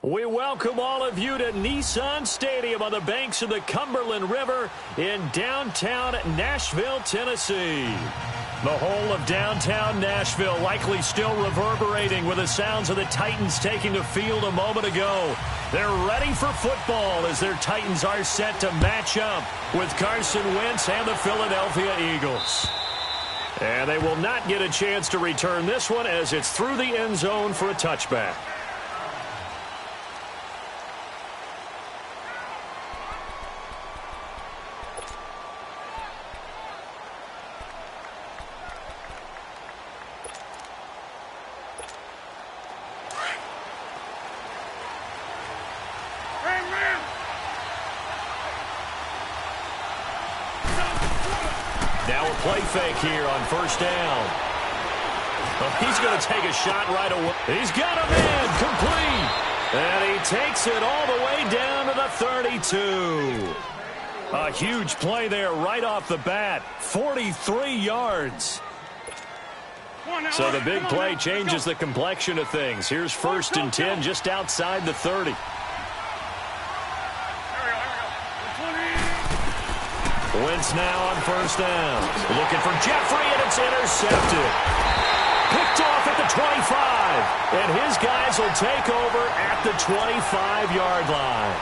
We welcome all of you to Nissan Stadium on the banks of the Cumberland River in downtown Nashville, Tennessee. The whole of downtown Nashville likely still reverberating with the sounds of the Titans taking the field a moment ago. They're ready for football as their Titans are set to match up with Carson Wentz and the Philadelphia Eagles. And they will not get a chance to return this one as it's through the end zone for a touchback. Play fake here on first down. Oh, he's going to take a shot right away. He's got a man complete. And he takes it all the way down to the 32. A huge play there right off the bat. 43 yards. So the big play changes the complexion of things. Here's first and 10 just outside the 30. Wentz now on first down. Looking for Jeffrey, and it's intercepted. Picked off at the 25. And his guys will take over at the 25-yard line.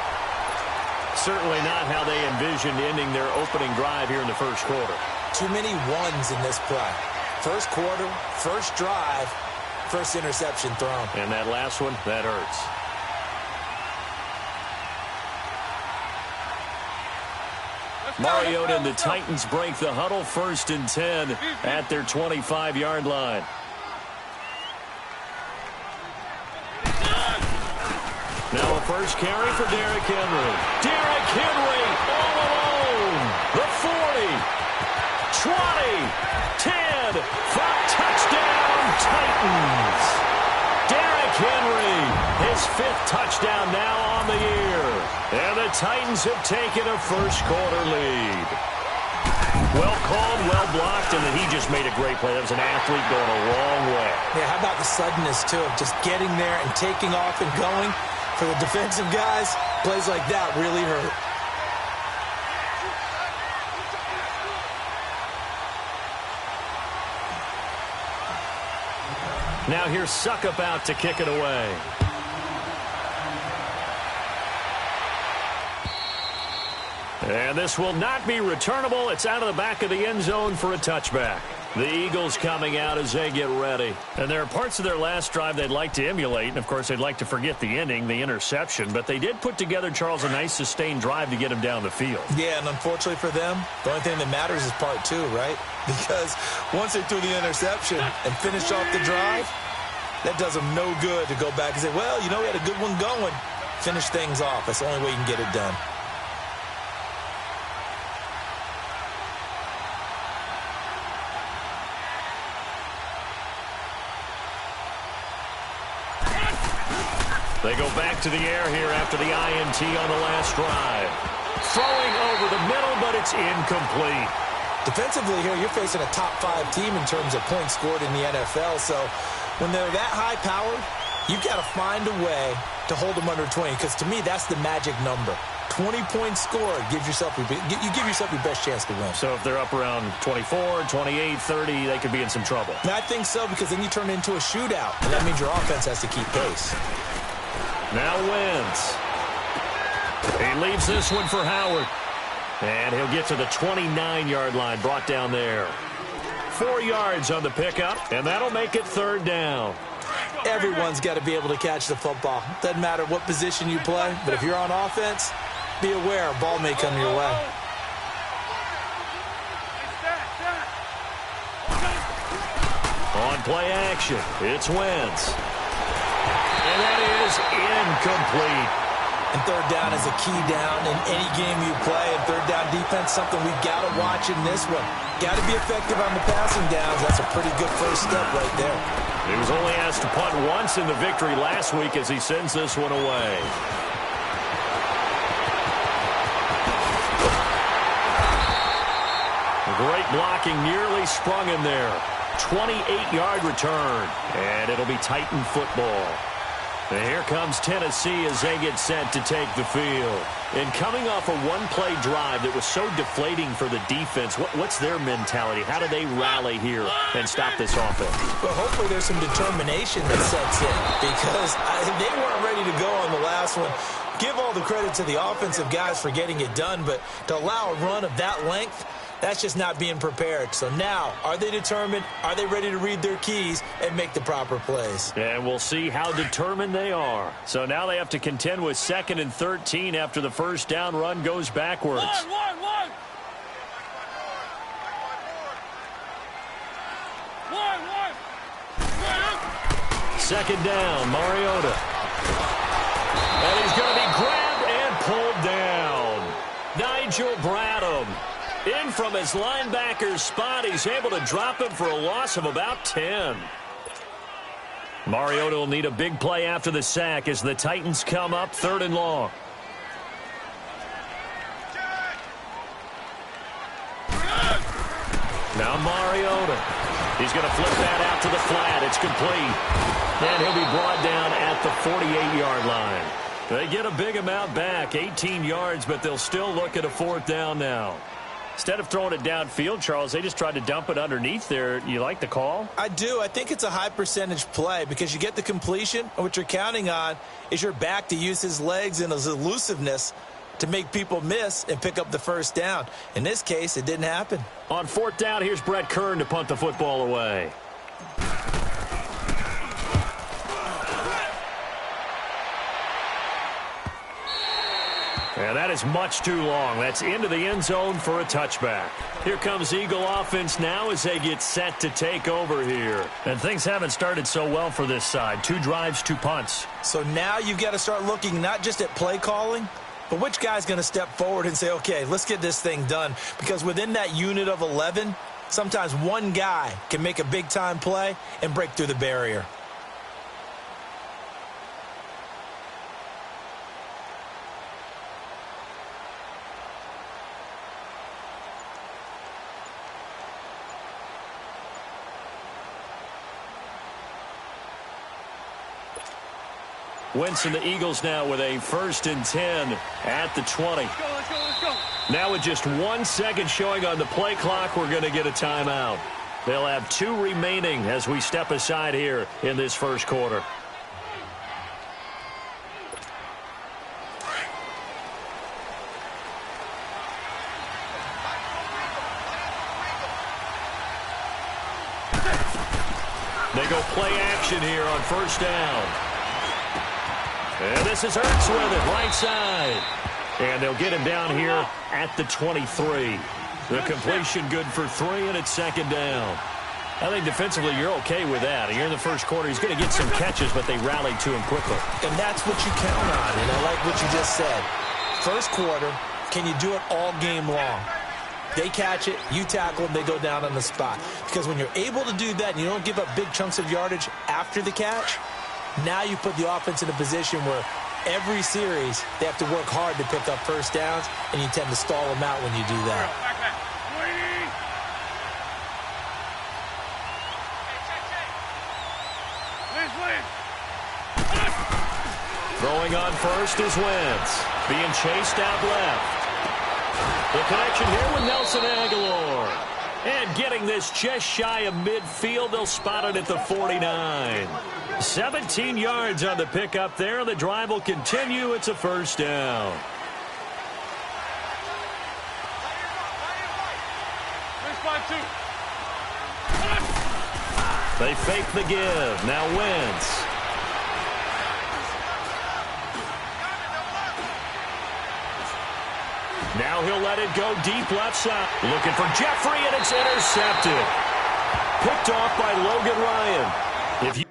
Certainly not how they envisioned ending their opening drive here in the first quarter. Too many ones in this play. First quarter, first drive, first interception thrown. And that last one, that hurts. Mariota and the Titans break the huddle, first and 10 at their 25-yard line. Now a first carry for Derrick Henry. Derrick Henry all alone. The 40, 20, 10, 5, touchdown Titans. Derrick Henry, his 5th touchdown now on the year. And the Titans have taken a first-quarter lead. Well called, well blocked, and then he just made a great play. That was an athlete going a long way. Yeah, how about the suddenness, too, of just getting there and taking off and going? For the defensive guys, plays like that really hurt. Now here's Suckup out to kick it away. And this will not be returnable. It's out of the back of the end zone for a touchback. The Eagles coming out as they get ready. And there are parts of their last drive they'd like to emulate. And, of course, they'd like to forget the ending, the interception. But they did put together, Charles, a nice sustained drive to get him down the field. Yeah, and unfortunately for them, the only thing that matters is part 2, right? Because once they threw the interception and finished off the drive, that does them no good to go back and say, well, you know, we had a good one going. Finish things off. That's the only way you can get it done. They go back to the air here after the INT on the last drive. Throwing over the middle, but it's incomplete. Defensively here, you're facing a top 5 team in terms of points scored in the NFL. So when they're that high-powered, you've got to find a way to hold them under 20. Because to me, that's the magic number. 20 points scored gives yourself you give yourself your best chance to win. So if they're up around 24, 28, 30, they could be in some trouble. And I think so, because then you turn it into a shootout. And that means your offense has to keep pace. Now Wentz. He leaves this one for Howard. And he'll get to the 29-yard line, brought down there. 4 yards on the pickup, and that'll make it third down. Everyone's got to be able to catch the football. Doesn't matter what position you play, but if you're on offense, be aware a ball may come your way. On play action, it's Wentz. And that is incomplete. And third down is a key down in any game you play. And third down defense, something we've got to watch in this one. Got to be effective on the passing downs. That's a pretty good first step right there. He was only asked to punt once in the victory last week as he sends this one away. Great blocking, nearly sprung him there. 28-yard return, and it'll be Titan football. And here comes Tennessee as they get set to take the field. And coming off a one-play drive that was so deflating for the defense, what's their mentality? How do they rally here and stop this offense? Well, hopefully there's some determination that sets in because they weren't ready to go on the last one. Give all the credit to the offensive guys for getting it done, but to allow a run of that length, that's just not being prepared. So now, are they determined? Are they ready to read their keys and make the proper plays? And we'll see how determined they are. So now they have to contend with 2nd and 13 after the first down run goes backwards. One. 2nd down, Mariota. And he's going to be grabbed and pulled down. Nigel Bradham. In from his linebacker's spot, he's able to drop him for a loss of about 10. Mariota will need a big play after the sack as the Titans come up 3rd and long. Now Mariota. He's going to flip that out to the flat. It's complete. And he'll be brought down at the 48-yard line. They get a big amount back, 18 yards, but they'll still look at a 4th down now. Instead of throwing it downfield, Charles, they just tried to dump it underneath there. You like the call? I do. I think it's a high percentage play because you get the completion, and what you're counting on is your back to use his legs and his elusiveness to make people miss and pick up the 1st down. In this case, it didn't happen. On 4th down, here's Brett Kern to punt the football away. And that is much too long. That's into the end zone for a touchback. Here comes Eagle offense now as they get set to take over here. And things haven't started so well for this side. 2 drives, 2 punts. So now you've got to start looking not just at play calling, but which guy's going to step forward and say, okay, let's get this thing done. Because within that unit of 11, sometimes one guy can make a big-time play and break through the barrier. Wentz and the Eagles now with a 1st and 10 at the 20. Let's go. Now with just 1 second showing on the play clock, we're going to get a timeout. They'll have 2 remaining as we step aside here in this first quarter. They go play action here on 1st down. And this is Ertz with it, right side. And they'll get him down here at the 23. The completion good for 3, and it's 2nd down. I think defensively you're okay with that. You're in the first quarter. He's going to get some catches, but they rallied to him quickly. And that's what you count on, and I like what you just said. First quarter, can you do it all game long? They catch it, you tackle them, they go down on the spot. Because when you're able to do that and you don't give up big chunks of yardage after the catch, now you put the offense in a position where every series they have to work hard to pick up 1st downs, and you tend to stall them out when you do that. Throwing on first is Wentz. Being chased out left. The connection here with Nelson Aguilar. And getting this just shy of midfield, they'll spot it at the 49. 17 yards on the pickup there. The drive will continue. It's a 1st down. They fake the give. Now Wentz. Now he'll let it go deep left side. Looking for Jeffrey, and it's intercepted. Picked off by Logan Ryan. If you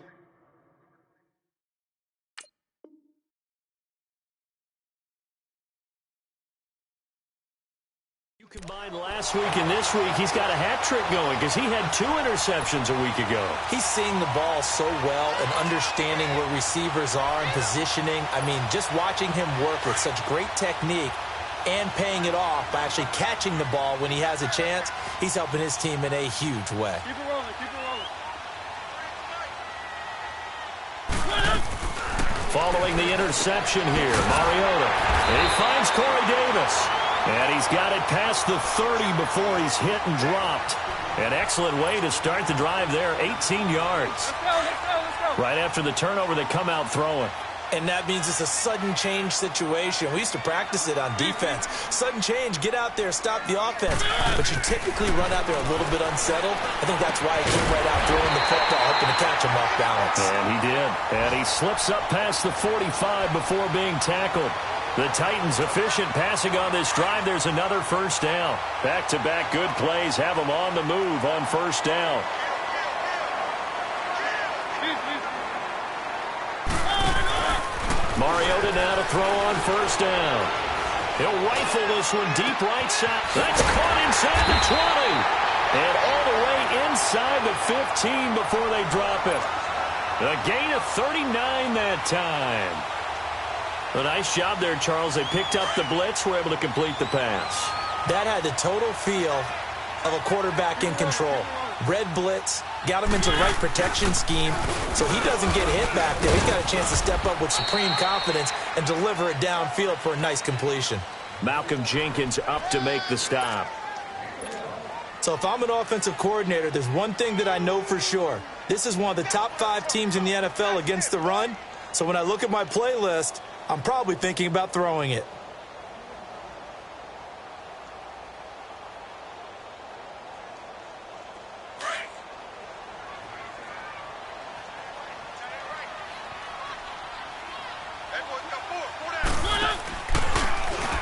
combine last week and this week, he's got a hat trick going because he had 2 interceptions a week ago. He's seeing the ball so well and understanding where receivers are and positioning. I mean, just watching him work with such great technique and paying it off by actually catching the ball when he has a chance, he's helping his team in a huge way. Keep it rolling, keep it rolling. following the interception here. Mariota. And he finds Corey Davis. And he's got it past the 30 before he's hit and dropped. An excellent way to start the drive there, 18 yards. Let's go. Right after the turnover, they come out throwing. And that means it's a sudden change situation. We used to practice it on defense. Sudden change, get out there, stop the offense. But you typically run out there a little bit unsettled. I think that's why he came right out throwing the football, hoping to catch him off balance. And he did. And he slips up past the 45 before being tackled. The Titans efficient passing on this drive. There's another first down. Back-to-back good plays have them on the move on first down. Mariota now to throw on first down. He'll rifle this one deep right side. That's caught inside the 20. And all the way inside the 15 before they drop it. A gain of 39 that time. A nice job there, Charles. They picked up the blitz, were able to complete the pass. That had the total feel of a quarterback in control. Red blitz, got him into the right protection scheme, so he doesn't get hit back there. He's got a chance to step up with supreme confidence and deliver it downfield for a nice completion. Malcolm Jenkins up to make the stop. So if I'm an offensive coordinator, there's one thing that I know for sure. This is one of the top 5 teams in the NFL against the run. So when I look at my playlist, I'm probably thinking about throwing it.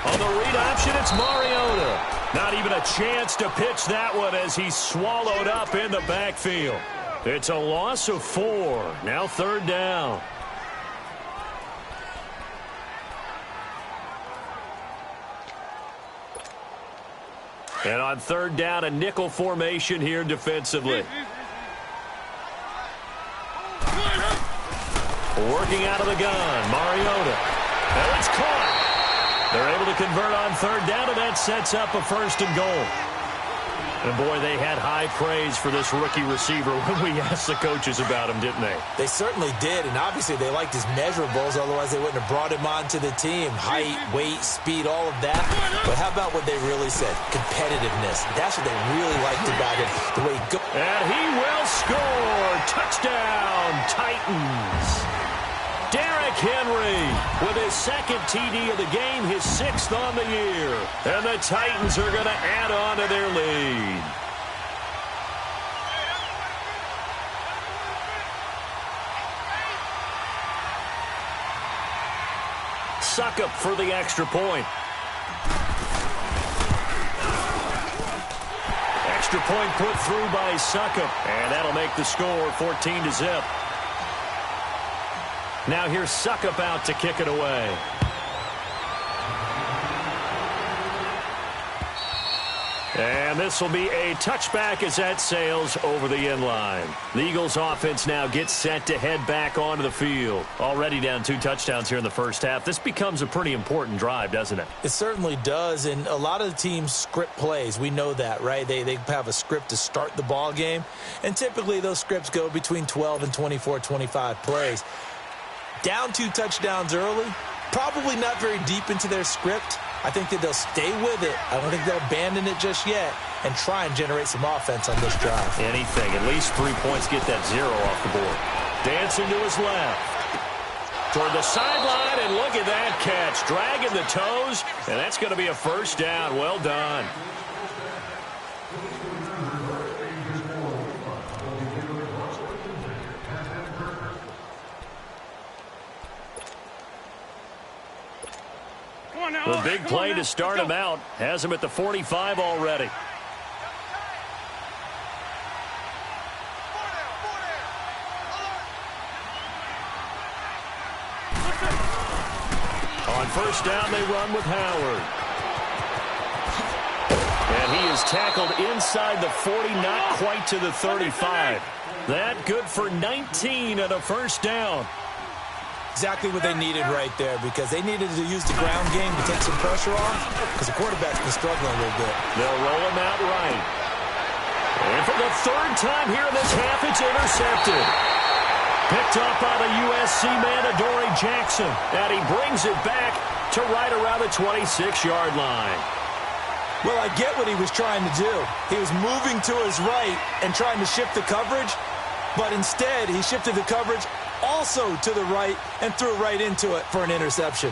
On the read option, it's Mariota. Not even a chance to pitch that one as he's swallowed up in the backfield. It's a loss of 4. Now third down. And on third down, a nickel formation here defensively. Working out of the gun, Mariota. And it's caught. They're able to convert on third down, and that sets up a first and goal. And, boy, they had high praise for this rookie receiver when we asked the coaches about him, didn't they? They certainly did, and obviously they liked his measurables, otherwise they wouldn't have brought him onto the team. Height, weight, speed, all of that. But how about what they really said? Competitiveness. That's what they really liked about him, the way he goes. And he will score. Touchdown, Titans. Derrick Henry with his second TD of the game, his 6th on the year. And the Titans are going to add on to their lead. Suckup for the extra point. Extra point put through by Suckup. And that'll make the score 14-0. Now here's Suckup out to kick it away. And this will be a touchback as that sails over the end line. The Eagles offense now gets set to head back onto the field. Already down 2 touchdowns here in the first half. This becomes a pretty important drive, doesn't it? It certainly does, and a lot of the teams script plays. We know that, right? They have a script to start the ball game, and typically those scripts go between 12 and 24, 25 plays. Down 2 touchdowns early, probably not very deep into their script. I think that they'll stay with it. I don't think they'll abandon it just yet and try and generate some offense on this drive. Anything. At least 3 points, get that 0 off the board. Dancing to his left. Toward the sideline, and look at that catch. Dragging the toes, and that's going to be a first down. Well done. The big play to start him out has him at the 45 already. On first down, they run with Howard. And he is tackled inside the 40, not quite to the 35. That good for 19 and a first down. Exactly what they needed right there, because they needed to use the ground game to take some pressure off, because the quarterback's been struggling a little bit. They'll roll him out right. And for the 3rd time here in this half, it's intercepted. Picked up by the USC man, Adoree Jackson. And he brings it back to right around the 26-yard line. Well, I get what he was trying to do. He was moving to his right and trying to shift the coverage, but instead he shifted the coverage also to the right and threw right into it for an interception.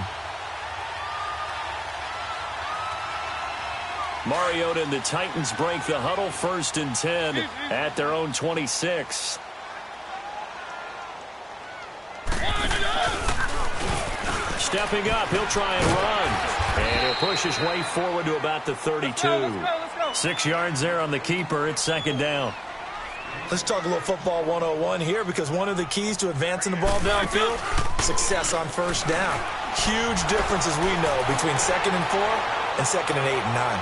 Mariota and the Titans break the huddle, 1st and 10 at their own 26. Stepping up, he'll try and run. And he'll push his way forward to about the 32. Let's go. 6 yards there on the keeper. It's 2nd down. Let's talk a little football 101 here, because one of the keys to advancing the ball downfield, success on 1st down. Huge difference, as we know, between 2nd and 4 and 2nd and 8 and 9.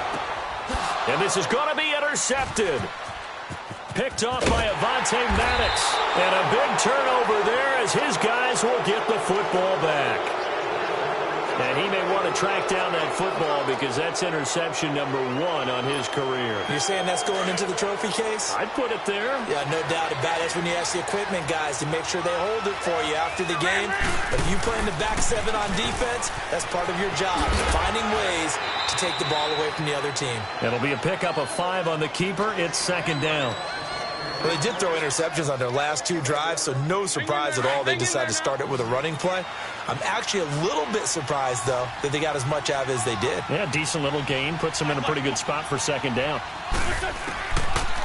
And this is going to be intercepted. Picked off by Avonte Maddox. And a big turnover there as his guys will get the football back. And he may want to track down that football because that's interception number 1 on his career. You're saying that's going into the trophy case? I'd put it there. Yeah, no doubt about it. That's when you ask the equipment guys to make sure they hold it for you after the game. But if you play in the back 7 on defense, that's part of your job, finding ways to take the ball away from the other team. It'll be a pickup of 5 on the keeper. It's 2nd down. Well, they did throw interceptions on their last 2 drives, so no surprise at all they decided to start it with a running play. I'm actually a little bit surprised, though, that they got as much out of it as they did. Yeah, decent little gain. Puts them in a pretty good spot for 2nd down.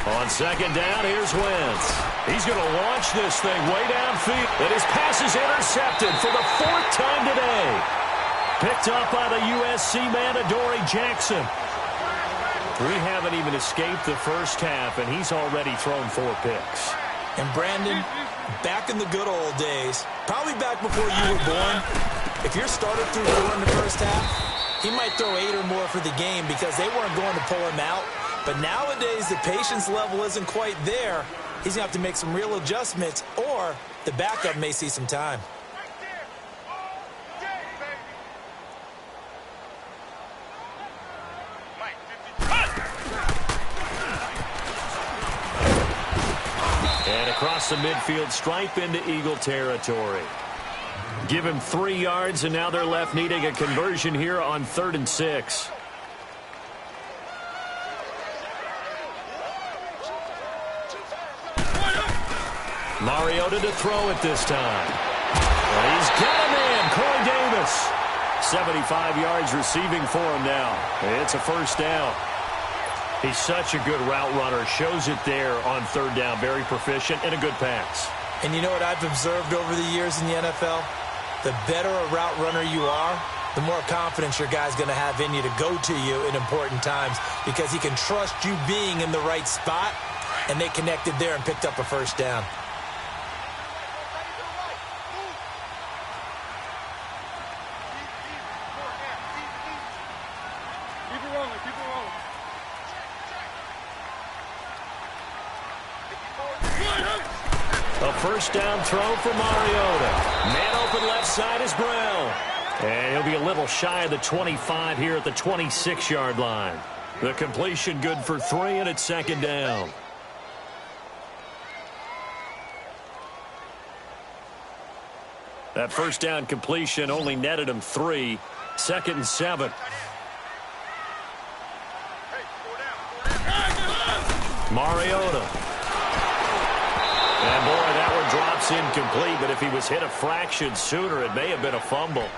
On 2nd down, here's Wentz. He's going to launch this thing way downfield. And his pass is intercepted for the 4th time today. Picked up by the USC man, Adoree Jackson. We haven't even escaped the first half, and he's already thrown 4 picks. And Brandon, back in the good old days, probably back before you were born, if your starter threw 4 in the first half, he might throw 8 or more for the game because they weren't going to pull him out. But nowadays, the patience level isn't quite there. He's going to have to make some real adjustments, or the backup may see some time. And across the midfield stripe into Eagle territory. Give him 3 yards, and now they're left needing a conversion here on 3rd and 6. Mariota to throw it this time. And he's got a man, Corey Davis. 75 yards receiving for him now. It's a 1st down. He's such a good route runner. Shows it there on 3rd down. Very proficient and a good pass. And you know what I've observed over the years in the NFL? The better a route runner you are, the more confidence your guy's going to have in you to go to you in important times, because he can trust you being in the right spot, and they connected there and picked up a 1st down. A 1st down throw for Mariota. Man open left side is Brown. And he'll be a little shy of the 25 here at the 26-yard line. The completion good for 3, and it's 2nd down. That 1st down completion only netted him 3. 2nd and 7. Mariota. And, boy, that one drops incomplete, but if he was hit a fraction sooner, it may have been a fumble.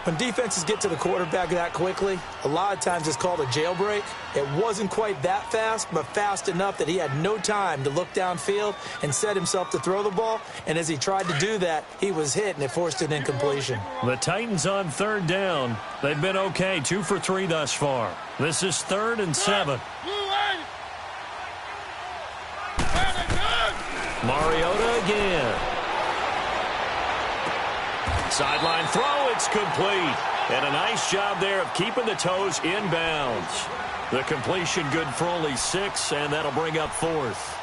When defenses get to the quarterback that quickly, a lot of times it's called a jailbreak. It wasn't quite that fast, but fast enough that he had no time to look downfield and set himself to throw the ball. And as he tried to do that, he was hit, and it forced an incompletion. The Titans on 3rd down. They've been okay, 2 for 3 thus far. This is 3rd and 7. Mariota again. Sideline throw, it's complete. And a nice job there of keeping the toes inbounds. The completion good for only 6, and that'll bring up 4th.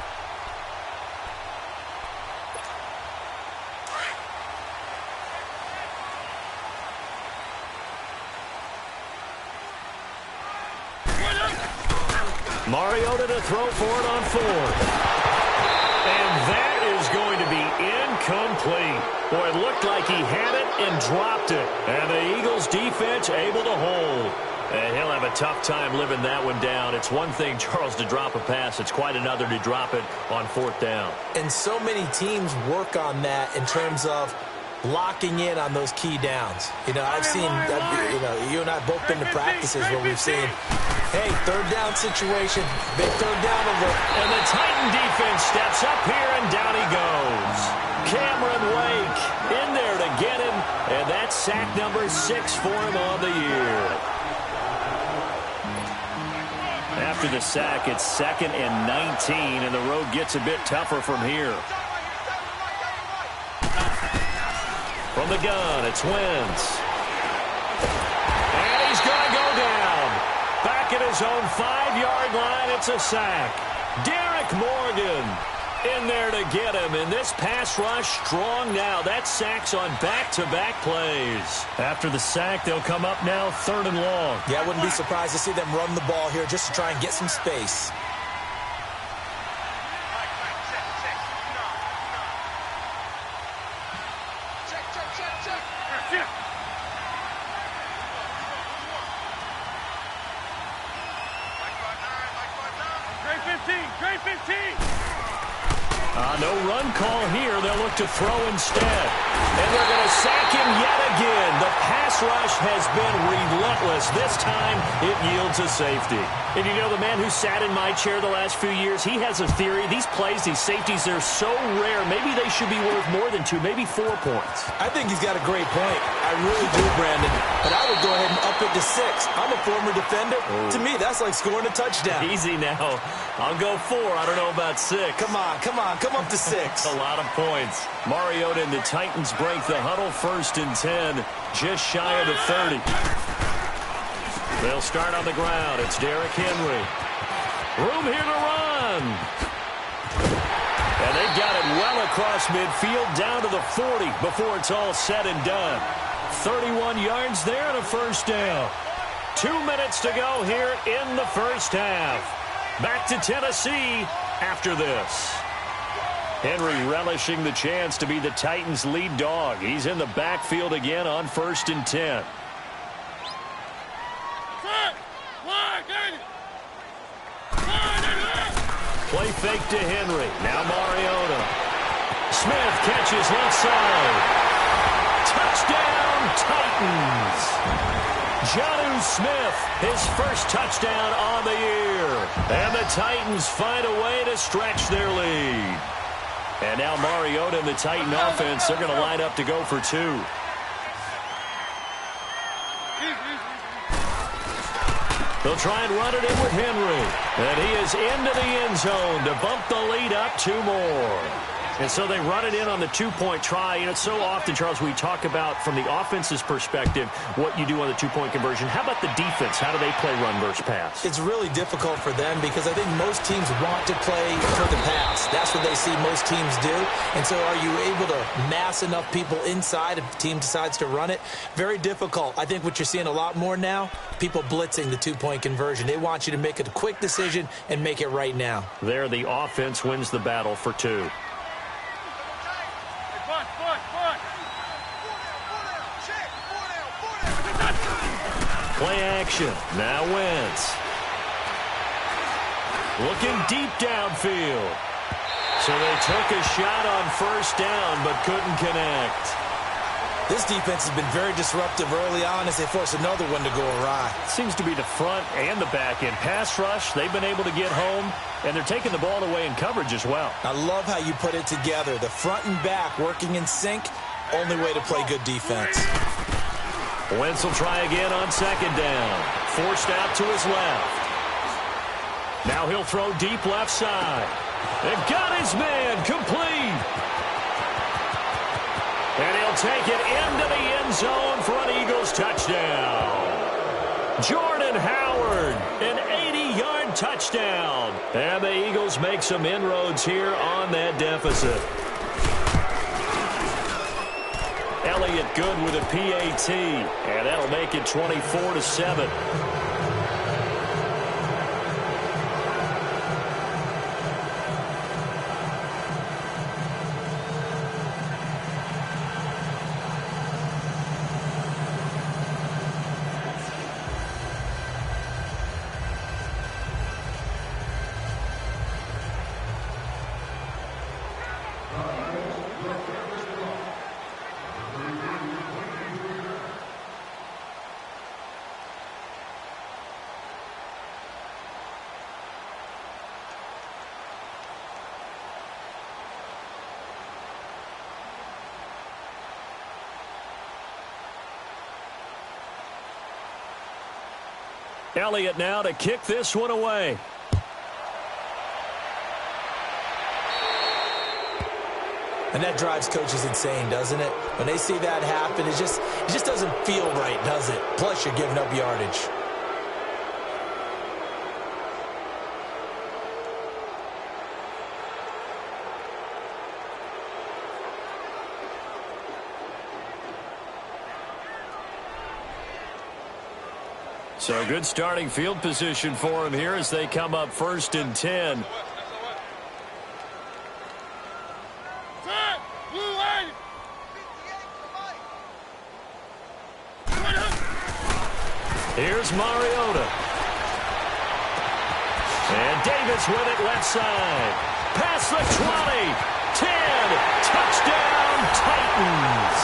Mariota to throw for it on 4th. And that is going to be Incomplete. Boy, it looked like he had it and dropped it. And the Eagles defense able to hold. And he'll have a tough time living that one down. It's one thing, Charles, to drop a pass. It's quite another to drop it on 4th down. And so many teams work on that in terms of locking in on those key downs. I've seen, you and I have both been to practices where we've seen, hey, 3rd down situation, big 3rd down alert. And the Titan defense steps up here, and down he goes. Cameron Wake in there to get him, and that's sack number 6 for him on the year. After the sack, it's 2nd and 19, and the road gets a bit tougher from here. From the gun, it's Wentz. And he's going to go down. Back at his own 5-yard line, it's a sack. Derek Morgan in there to get him. And this pass rush strong now. That's sacks on back-to-back plays. After the sack, they'll come up now 3rd and long. Yeah, I wouldn't be surprised to see them run the ball here just to try and get some space. No run call here. They'll look to throw instead. And they're going to sack him yet again. The pass rush has been relentless. This time, it yields a safety. And the man who sat in my chair the last few years, he has a theory. These plays, these safeties, they're so rare. Maybe they should be worth more than 2, maybe 4 points. I think he's got a great point. I really do, Brandon. But I would go ahead and up it to 6. I'm a former defender. Oh. To me, that's like scoring a touchdown. Easy now. I'll go 4. I don't know about 6. Come on. Come up to 6. A lot of points. Mariota and the Titans break the huddle 1st and 10, just shy of the 30. They'll start on the ground. It's Derrick Henry. Room here to run. And they've got it well across midfield down to the 40 before it's all said and done. 31 yards there and a 1st down. 2 minutes to go here in the 1st half. Back to Tennessee after this. Henry relishing the chance to be the Titans' lead dog. He's in the backfield again on 1st and 10. Play fake to Henry. Now Mariota. Smith catches left side. Touchdown, Titans. Jonnu Smith, his 1st touchdown on the year. And the Titans find a way to stretch their lead. And now Mariota and the Titan offense, they're going to line up to go for 2. They'll try and run it in with Henry. And he is into the end zone to bump the lead up 2 more. And so they run it in on the 2-point try. So often, Charles, we talk about, from the offense's perspective, what you do on the 2-point conversion. How about the defense? How do they play run versus pass? It's really difficult for them because I think most teams want to play for the pass. That's what they see most teams do. And so are you able to mass enough people inside if the team decides to run it? Very difficult. I think what you're seeing a lot more now, people blitzing the 2-point conversion. They want you to make a quick decision and make it right now. There, the offense wins the battle for 2. Play action. Now Wentz. Looking deep downfield. So they took a shot on 1st down but couldn't connect. This defense has been very disruptive early on as they force another one to go awry. Seems to be the front and the back end. Pass rush, they've been able to get home, and they're taking the ball away in coverage as well. I love how you put it together. The front and back working in sync, only way to play good defense. Wentz will try again on 2nd down. Forced out to his left. Now he'll throw deep left side. They've got his man complete. And he'll take it into the end zone for an Eagles touchdown. Jordan Howard, an 80-yard touchdown. And the Eagles make some inroads here on that deficit. Elliott good with a PAT, and that'll make it 24-7. Elliott now to kick this one away. And that drives coaches insane, doesn't it? When they see that happen, it just doesn't feel right, does it? Plus, you're giving up yardage. So good starting field position for him here as they come up 1st and 10. Here's Mariota. And Davis with it left side. Past the 20. 10. Touchdown, Titans.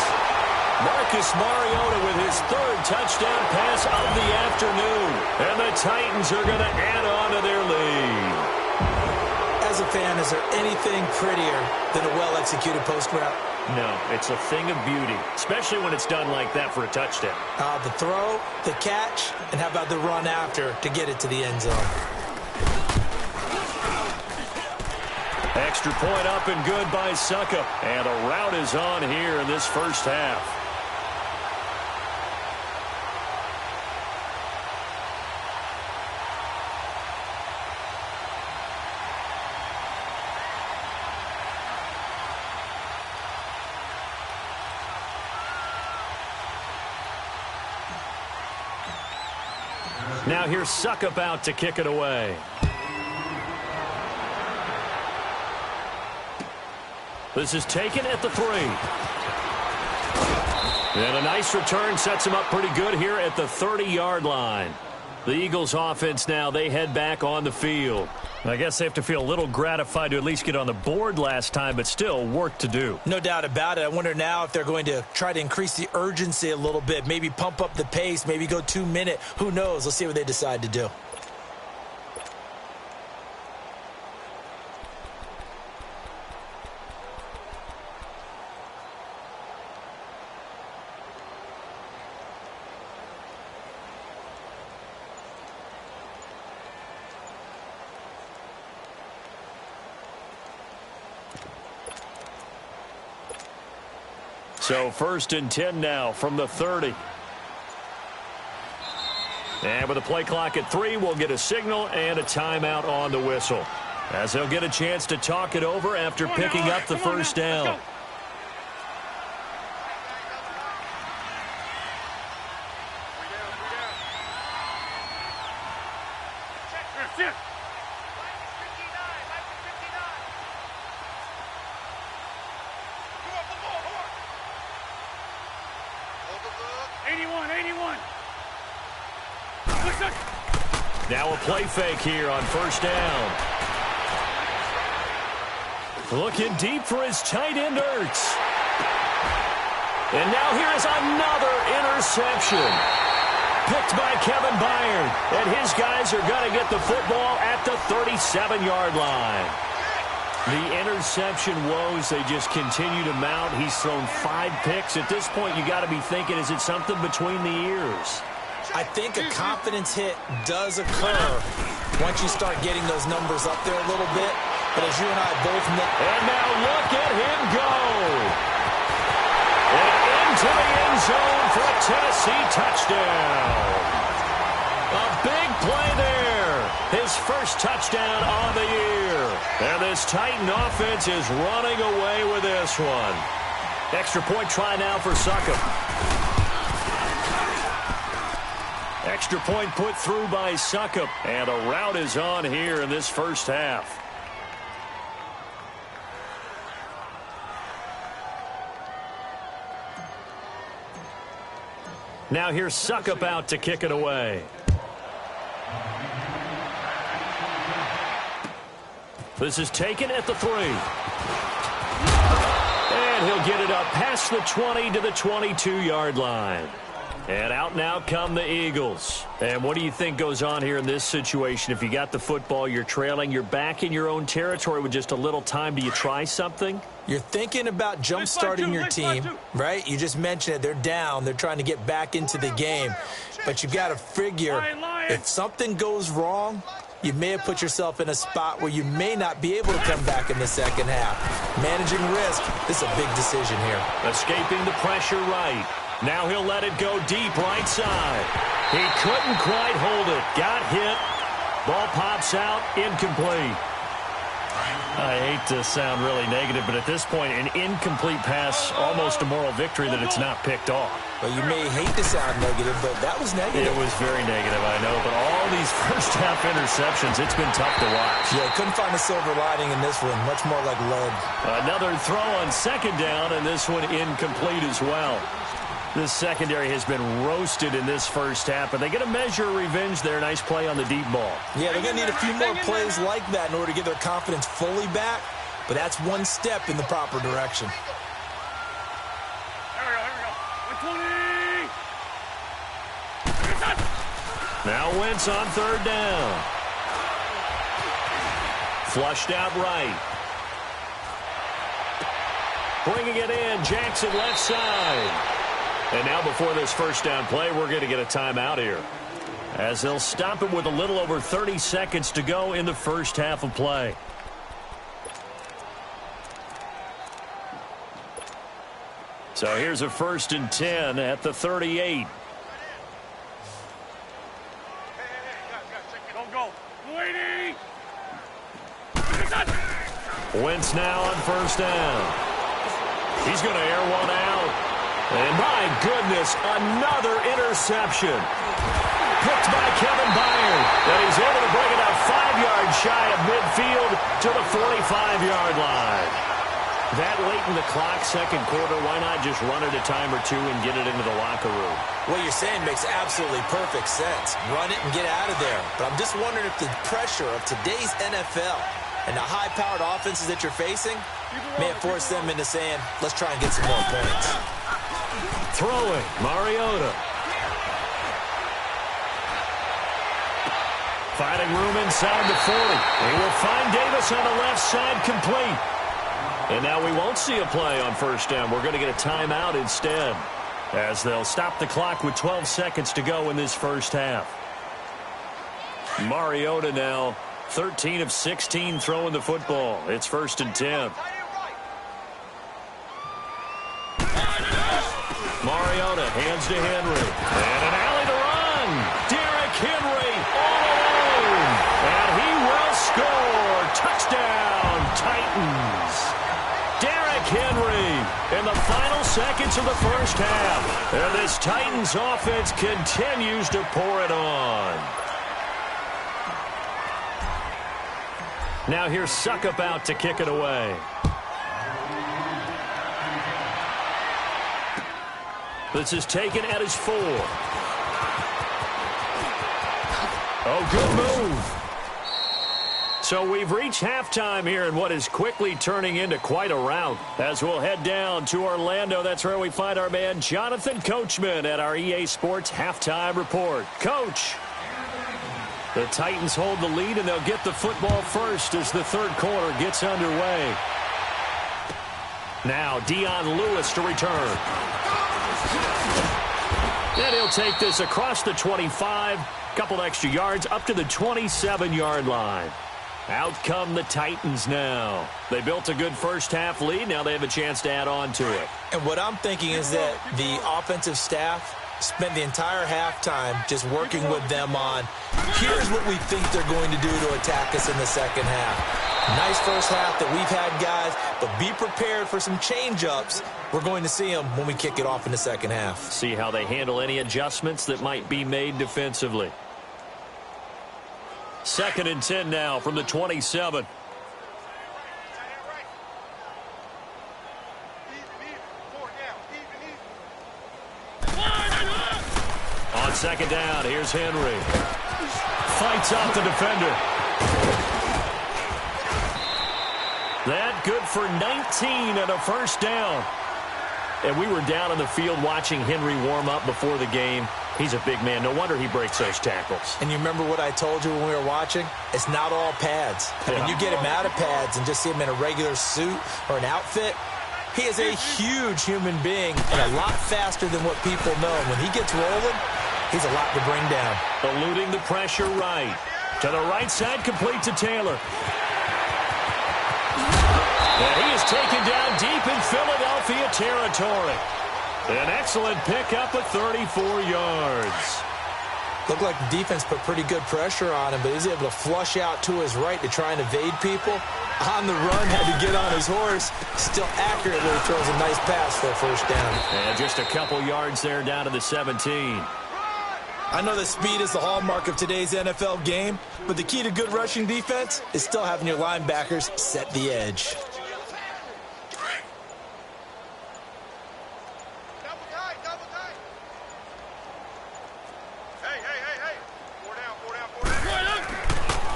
Marcus Mariota with his 3rd touchdown pass of the afternoon. And the Titans are going to add on to their lead. As a fan, is there anything prettier than a well-executed post route? No, it's a thing of beauty, especially when it's done like that for a touchdown. The throw, the catch, and how about the run after to get it to the end zone? Extra point up and good by Suckup. And a route is on here in this first half. Now here's Suckup out to kick it away. This is taken at the 3. And a nice return sets him up pretty good here at the 30-yard line. The Eagles offense now, they head back on the field. I guess they have to feel a little gratified to at least get on the board last time, but still work to do. No doubt about it. I wonder now if they're going to try to increase the urgency a little bit, maybe pump up the pace, maybe go 2-minute. Who knows? Let's see what they decide to do. So 1st and 10 now from the 30. And with the play clock at 3, we'll get a signal and a timeout on the whistle, as they'll get a chance to talk it over after picking up the first down. Now a play fake here on 1st down. Looking deep for his tight end, Ertz. And now here is another interception. Picked by Kevin Byard. And his guys are going to get the football at the 37-yard line. The interception woes, they just continue to mount. He's thrown 5 picks. At this point, you got to be thinking, is it something between the ears? I think a confidence hit does occur once you start getting those numbers up there a little bit. But as you and I both know. And now look at him go. And into the end zone for a Tennessee touchdown. A big play there. His first touchdown on the year. And this Titan offense is running away with this one. Extra point try now for Suckup. Extra point put through by Suckup. And a route is on here in this first half. Now here's Suckup out to kick it away. This is taken at the 3. And he'll get it up past the 20 to the 22-yard line. And out now come the Eagles. And what do you think goes on here in this situation? If you got the football, you're trailing, you're back in your own territory with just a little time. Do you try something? You're thinking about jump-starting your team, right? You just mentioned it. They're down. They're trying to get back into the game. But you've got to figure If something goes wrong, you may have put yourself in a spot where you may not be able to come back in the second half. Managing risk, this is a big decision here. Escaping the pressure right. Now he'll let it go deep right side. He couldn't quite hold it. Got hit. Ball pops out, incomplete. I hate to sound really negative, but at this point, an incomplete pass, almost a moral victory that it's not picked off. Well, you may hate to sound negative, but that was negative. It was very negative, I know, but all these first-half interceptions, it's been tough to watch. Yeah, couldn't find a silver lining in this one, much more like lead. Another throw on second down, and this one incomplete as well. This secondary has been roasted in this first half, but they get a measure of revenge there. Nice play on the deep ball. Yeah, they're going to need a few more plays like that in order to get their confidence fully back, but that's one step in the proper direction. Here we go. 120. Now Wentz on third down. Flushed out right. Bringing it in, Jackson left side. And now before this first down play, we're going to get a timeout here, as they'll stop it with a little over 30 seconds to go in the first half of play. So here's a 1st and 10 at the 38. Go. 280. Wentz now on first down. He's going to air one out. And my goodness, another interception. Picked by Kevin Byard. And he's able to bring it out 5 yards shy of midfield to the 45-yard line. That late in the clock, second quarter, why not just run it a time or two and get it into the locker room? What you're saying makes absolutely perfect sense. Run it and get out of there. But I'm just wondering if the pressure of today's NFL and the high-powered offenses that you're facing may have forced them into saying, let's try and get some more points. Throwing, Mariota. Finding room inside the 40. He will find Davis on the left side, complete. And now we won't see a play on first down. We're going to get a timeout instead, as they'll stop the clock with 12 seconds to go in this first half. Mariota now 13 of 16 throwing the football. It's 1st and 10. Mariota hands to Henry. And an alley to run. Derrick Henry all alone. And he will score. Touchdown, Titans. Derrick Henry in the final seconds of the first half. And this Titans offense continues to pour it on. Now here's Suckup out to kick it away. This is taken at his 4. Oh, good move. So we've reached halftime here in what is quickly turning into quite a rout. As we'll head down to Orlando, that's where we find our man Jonathan Coachman at our EA Sports Halftime Report. Coach, the Titans hold the lead, and they'll get the football first as the third quarter gets underway. Now Dion Lewis to return. And he'll take this across the 25, couple extra yards up to the 27-yard line. Out come the Titans now. They built a good first-half lead. Now they have a chance to add on to it. And what I'm thinking is that the offensive staff spent the entire halftime just working with them on, here's what we think they're going to do to attack us in the second half. Nice first half that we've had, guys, but be prepared for some change-ups. We're going to see them when we kick it off in the second half. See how they handle any adjustments that might be made defensively. 2nd and 10 now from the 27. On second down, here's Henry. Fights off the defender. That good for 19 and a first down. And we were down on the field watching Henry warm up before the game. He's a big man. No wonder he breaks those tackles. And you remember what I told you when we were watching? It's not all pads. I mean, you get him out of pads and just see him in a regular suit or an outfit. He is a huge human being and a lot faster than what people know. And when he gets rolling, He's a lot to bring down. Eluding the pressure right. To the right side, complete to Taylor. And he is taken down deep in Philadelphia territory. An excellent pickup of 34 yards. Looked like the defense put pretty good pressure on him, but he was able to flush out to his right to try and evade people. On the run, had to get on his horse. Still accurately throws a nice pass for a first down. And just a couple yards there down to the 17. I know that speed is the hallmark of today's NFL game, but the key to good rushing defense is still having your linebackers set the edge.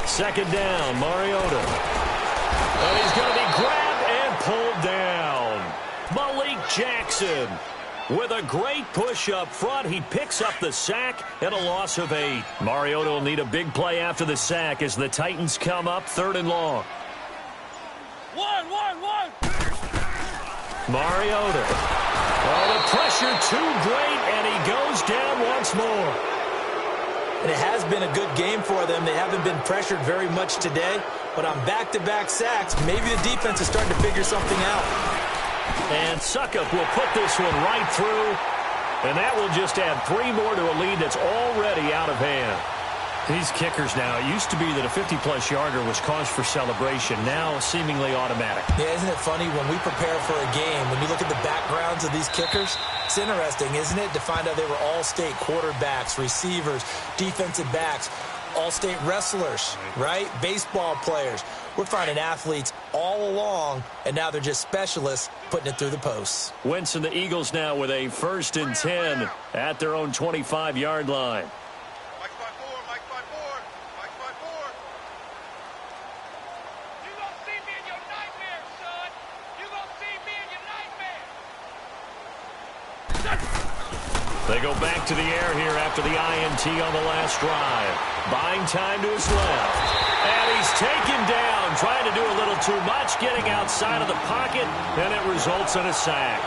Second down, Mariota. And he's going to be grabbed and pulled down. Malik Jackson with a great push up front. He picks up the sack and a loss of 8. Mariota will need a big play after the sack as the Titans come up 3rd and long. One. Mariota. Oh, the pressure too great, and he goes down once more. And it has been a good game for them. They haven't been pressured very much today, but on back-to-back sacks, maybe the defense is starting to figure something out. And Suckup will put this one right through, and that will just add 3 more to a lead that's already out of hand. These kickers now, it used to be that a 50-plus yarder was cause for celebration, now seemingly automatic. Yeah, isn't it funny when we prepare for a game, when you look at the backgrounds of these kickers, it's interesting, isn't it, to find out they were all-state quarterbacks, receivers, defensive backs, all-state wrestlers, right? Baseball players. We're finding athletes all along, and now they're just specialists putting it through the posts. Wentz and the Eagles now with a 1st and 10 at their own 25-yard line. They go back to the air here after the INT on the last drive. Buying time to his left. And he's taken down, trying to do a little too much, getting outside of the pocket, and it results in a sack.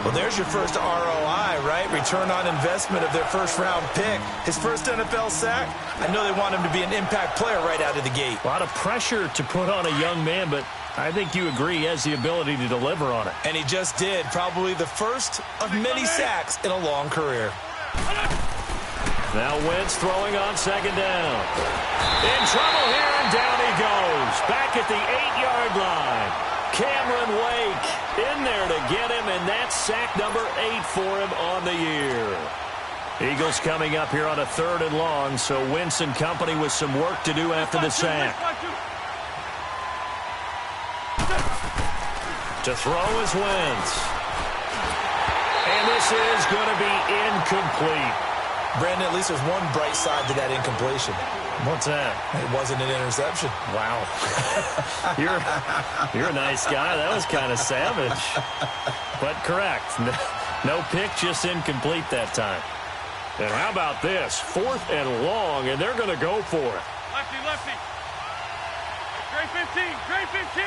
Well, there's your first ROI, right? Return on investment of their first-round pick. His first NFL sack, I know they want him to be an impact player right out of the gate. A lot of pressure to put on a young man, but I think you agree he has the ability to deliver on it. And he just did. Probably the first of many sacks in a long career. Now Wentz throwing on 2nd down. In trouble here, and down he goes. Back at the 8-yard line. Cameron Wake in there to get him, and that's sack number 8 for him on the year. Eagles coming up here on a 3rd and long, so Wentz and company with some work to do after the sack. To throw is Wentz. And this is going to be incomplete. Brandon, at least there's one bright side to that incompletion. What's that? It wasn't an interception. Wow. You're a nice guy. That was kind of savage. But correct. No pick, just incomplete that time. And how about this? 4th and long, and they're going to go for it. Lefty. Trey 15.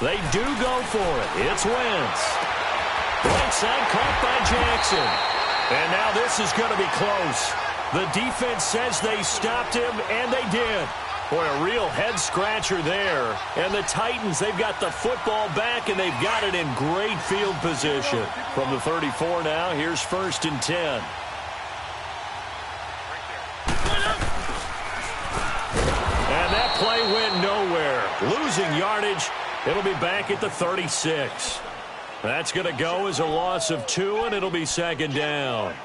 They do go for it. It's Wentz. Right side caught by Jackson. And now this is going to be close. The defense says they stopped him, and they did. Boy, a real head-scratcher there. And the Titans, they've got the football back, and they've got it in great field position. From the 34 now, here's 1st and 10. And that play went nowhere. Losing yardage. It'll be back at the 36. That's going to go as a loss of 2, and it'll be 2nd down.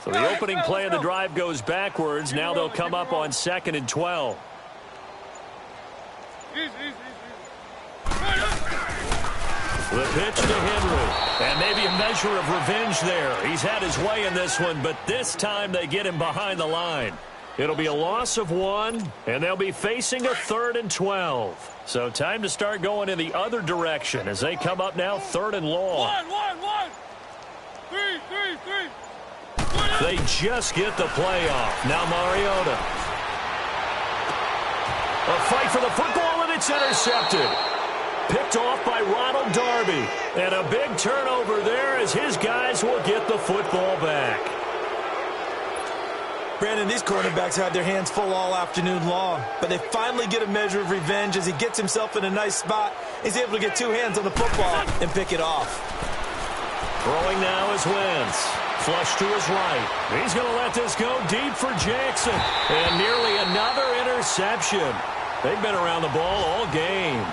So the opening play of the drive goes backwards. Now they'll come up on 2nd and 12. The pitch to Henry. And maybe a measure of revenge there. He's had his way in this one, but this time they get him behind the line. It'll be a loss of 1, and they'll be facing a 3rd and 12. So time to start going in the other direction as they come up now 3rd and long. One. Three. They just get the play off. Now Mariota. A fight for the football, and it's intercepted. Picked off by Ronald Darby. And a big turnover there as his guys will get the football back. Brandon, these cornerbacks had their hands full all afternoon long, but they finally get a measure of revenge as he gets himself in a nice spot. He's able to get two hands on the football and pick it off. Throwing now is Wentz. Flush to his right. He's going to let this go deep for Jackson. And nearly another interception. They've been around the ball all game.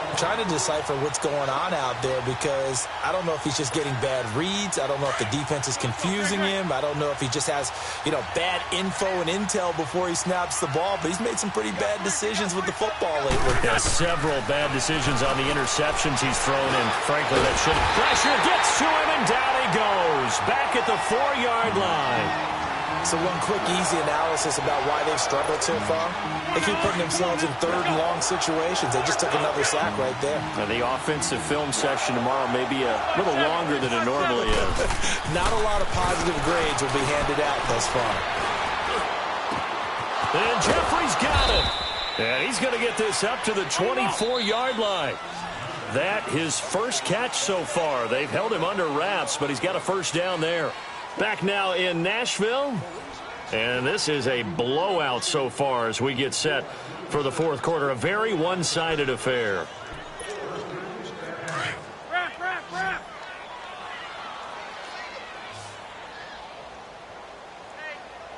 I'm trying to decipher what's going on out there because I don't know if he's just getting bad reads. I don't know if the defense is confusing him. I don't know if he just has, bad info and intel before he snaps the ball. But he's made some pretty bad decisions with the football lately. Yeah, several bad decisions on the interceptions he's thrown in. Frankly, that should. Pressure gets to him, and down he goes. Back at the 4-yard line. So one quick, easy analysis about why they've struggled so far. They keep putting themselves in third and long situations. They just took another sack right there. Now, the offensive film session tomorrow may be a little longer than it normally is. Not a lot of positive grades will be handed out thus far. And Jeffrey's got it. And he's going to get this up to the 24-yard line. That his first catch so far. They've held him under wraps, but he's got a first down there. Back now in Nashville. And this is a blowout so far as we get set for the fourth quarter. A very one-sided affair. Wrap.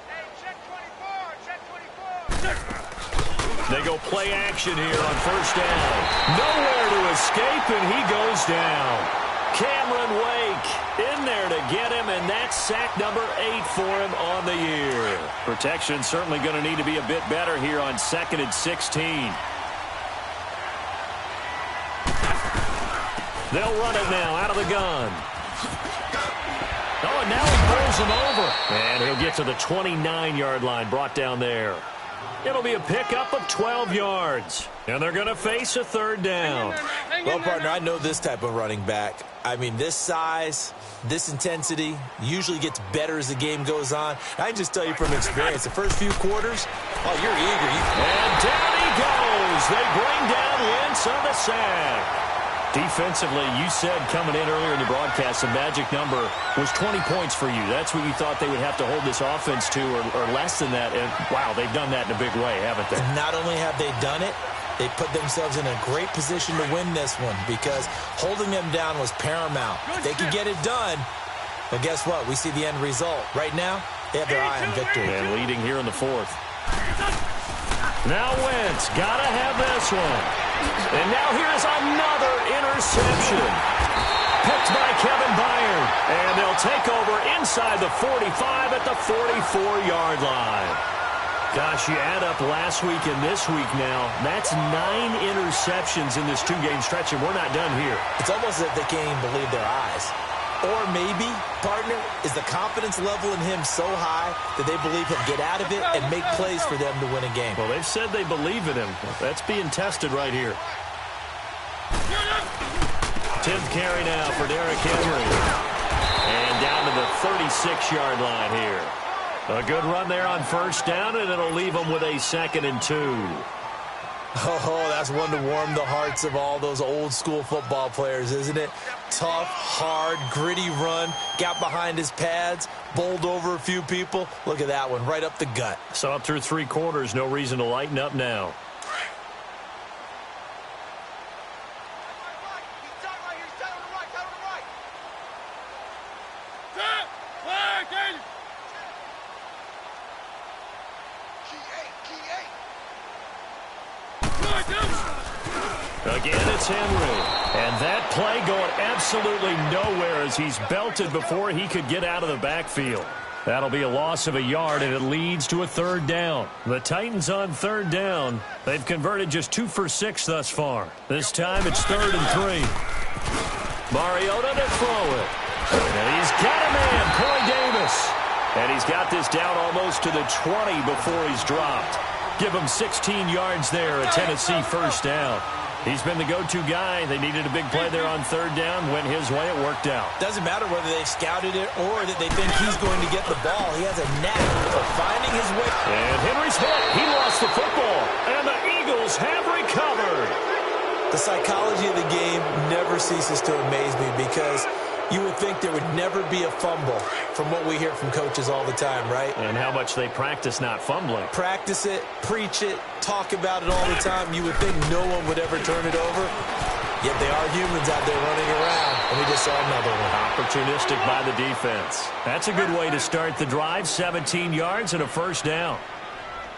Hey, check 24. They go play action here on first down. Nowhere to escape, and he goes down. Cameron Wake in there to get him, and that's sack number 8 for him on the year. Protection certainly going to need to be a bit better here on 2nd and 16. They'll run it now out of the gun. Oh, and now he pulls him over. And he'll get to the 29-yard line, brought down there. It'll be a pickup of 12 yards. And they're going to face a third down. Well, partner, I know this type of running back. I mean, this size, this intensity usually gets better as the game goes on. I can just tell you from experience, the first few quarters, you're eager. And down he goes. They bring down Wentz on the sack. Defensively, you said coming in earlier in the broadcast, the magic number was 20 points for you. That's what you thought they would have to hold this offense to, or less than that. And, wow, they've done that in a big way, haven't they? Not only have they done it, they put themselves in a great position to win this one because holding them down was paramount. They could get it done, but guess what? We see the end result. Right now, they have their eye on victory. And leading here in the fourth. Now Wentz, gotta have this one. And now here's another interception. Picked by Kevin Byard. And they'll take over inside the 45 at the 44-yard line. Gosh, you add up last week and this week now, that's 9 interceptions in this two-game stretch, and we're not done here. It's almost as if they can't even believe their eyes. Or maybe, partner, is the confidence level in him so high that they believe he'll get out of it and make plays for them to win a game. Well, they've said they believe in him. That's being tested right here. 10th carry now for Derrick Henry. And down to the 36-yard line here. A good run there on first down, and it'll leave them with a 2nd and 2. Oh, that's one to warm the hearts of all those old-school football players, isn't it? Tough, hard, gritty run, got behind his pads, bowled over a few people. Look at that one, right up the gut. Saw it through 3 quarters, no reason to lighten up now. Again, it's Henry. And that play going absolutely nowhere as he's belted before he could get out of the backfield. That'll be a loss of a yard, and it leads to a 3rd down. The Titans on 3rd down. They've converted just 2 for 6 thus far. This time it's 3rd and 3. Mariota to throw it. And he's got a man, Corey Davis. And he's got this down almost to the 20 before he's dropped. Give him 16 yards there, a Tennessee first down. He's been the go-to guy. They needed a big play there on 3rd down. Went his way. It worked out. Doesn't matter whether they've scouted it or that they think he's going to get the ball. He has a knack for finding his way. And Henry's hit. He lost the football. And the Eagles have recovered. The psychology of the game never ceases to amaze me because you would think there would never be a fumble from what we hear from coaches all the time, right? And how much they practice not fumbling. Practice it, preach it, talk about it all the time. You would think no one would ever turn it over. Yet they are humans out there running around, and we just saw another one. Opportunistic by the defense. That's a good way to start the drive. 17 yards and a first down.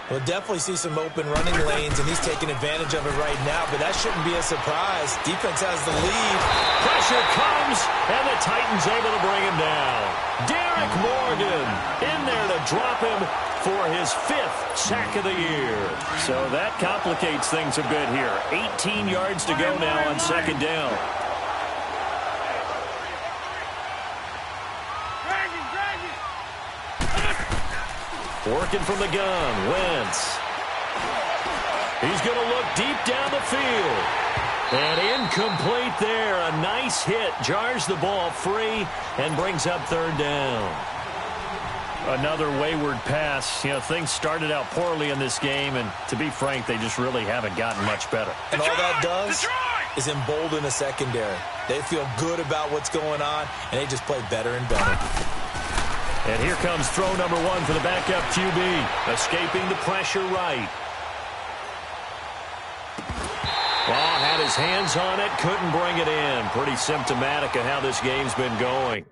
We'll definitely see some open running lanes, and he's taking advantage of it right now, but that shouldn't be a surprise. Defense has the lead. Pressure comes, and the Titans able to bring him down. Derek Morgan in there to drop him for his 5th sack of the year. So that complicates things a bit here. 18 yards to go now on second down. Working from the gun, Wentz. He's going to look deep down the field. And incomplete there. A nice hit. Jars the ball free and brings up third down. Another wayward pass. You know, things started out poorly in this game, and to be frank, they just really haven't gotten much better. And all that does is embolden a secondary. They feel good about what's going on, and they just play better and better. And here comes throw number 1 for the backup QB. Escaping the pressure right. Well, had his hands on it, couldn't bring it in. Pretty symptomatic of how this game's been going.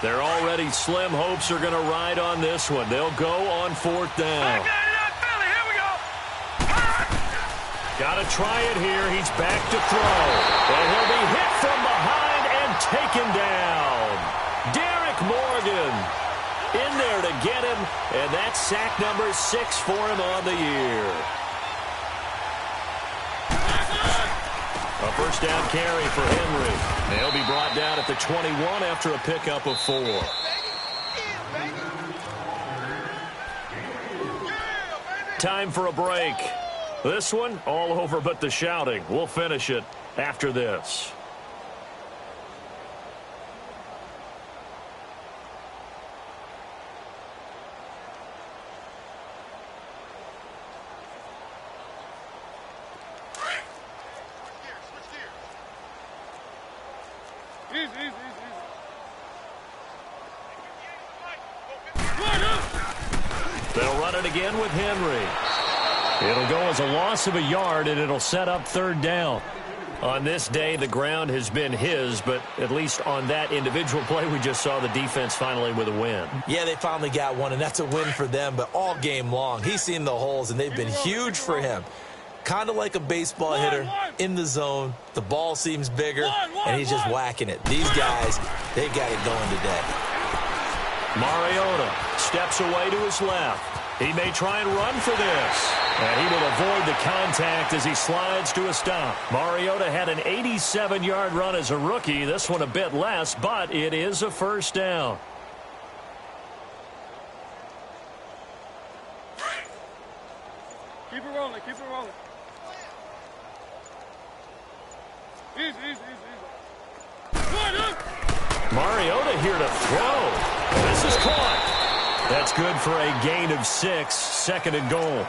Their already slim hopes are going to ride on this one. They'll go on 4th down. Got to try it here. He's back to throw. And he'll be hit from behind and taken down. Derek Morgan in there to get him. And that's sack number 6 for him on the year. A first down carry for Henry. They'll be brought down at the 21 after a pickup of 4. Time for a break. This one, all over but the shouting. We'll finish it after this. They'll run it again with Henry. It'll go as a loss of a yard, and it'll set up 3rd down. On this day, the ground has been his, but at least on that individual play, we just saw the defense finally with a win. Yeah, they finally got one, and that's a win for them, but all game long, he's seen the holes, and they've been huge for him. Kind of like a baseball hitter in the zone. The ball seems bigger, and he's just whacking it. These guys, they got it going today. Mariota steps away to his left. He may try and run for this. And he will avoid the contact as he slides to a stop. Mariota had an 87-yard run as a rookie. This one a bit less, but it is a first down. Keep it rolling, keep it rolling. Easy. Mariota here to throw. This is caught. That's good for a gain of 6, 2nd and goal.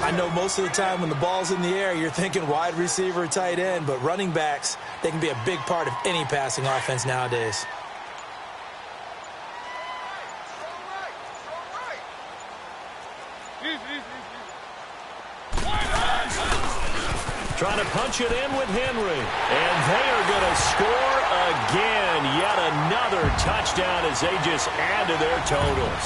I know most of the time when the ball's in the air, you're thinking wide receiver, tight end, but running backs, they can be a big part of any passing offense nowadays. Trying to punch it in with Henry. And they are going to score again. Yet another touchdown as they just add to their totals.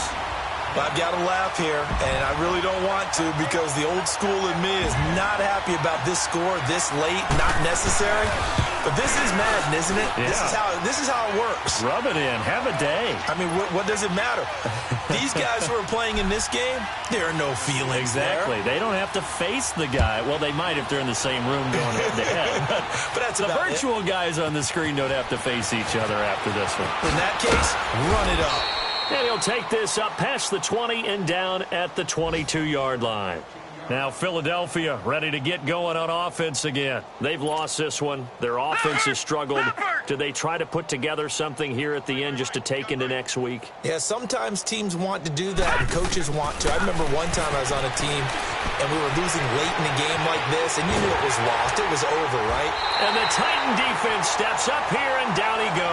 I've got to laugh here, and I really don't want to because the old school in me is not happy about this score this late, not necessary. But this is Madden, isn't it? Yeah. This is how it works. Rub it in. Have a day. I mean, what does it matter? These guys who are playing in this game, there are no feelings Exactly. there. They don't have to face the guy. Well, they might if they're in the same room going head-to-head. But that's the about virtual guys on the screen don't have to face each other after this one. In that case, run it up. And he'll take this up past the 20 and down at the 22-yard line. Now Philadelphia ready to get going on offense again. They've lost this one. Their offense has struggled. Do they try to put together something here at the end just to take into next week? Yeah, sometimes teams want to do that and coaches want to. I remember one time I was on a team and we were losing late in a game like this and you knew it was lost. It was over, right? And the Titan defense steps up here and down he goes.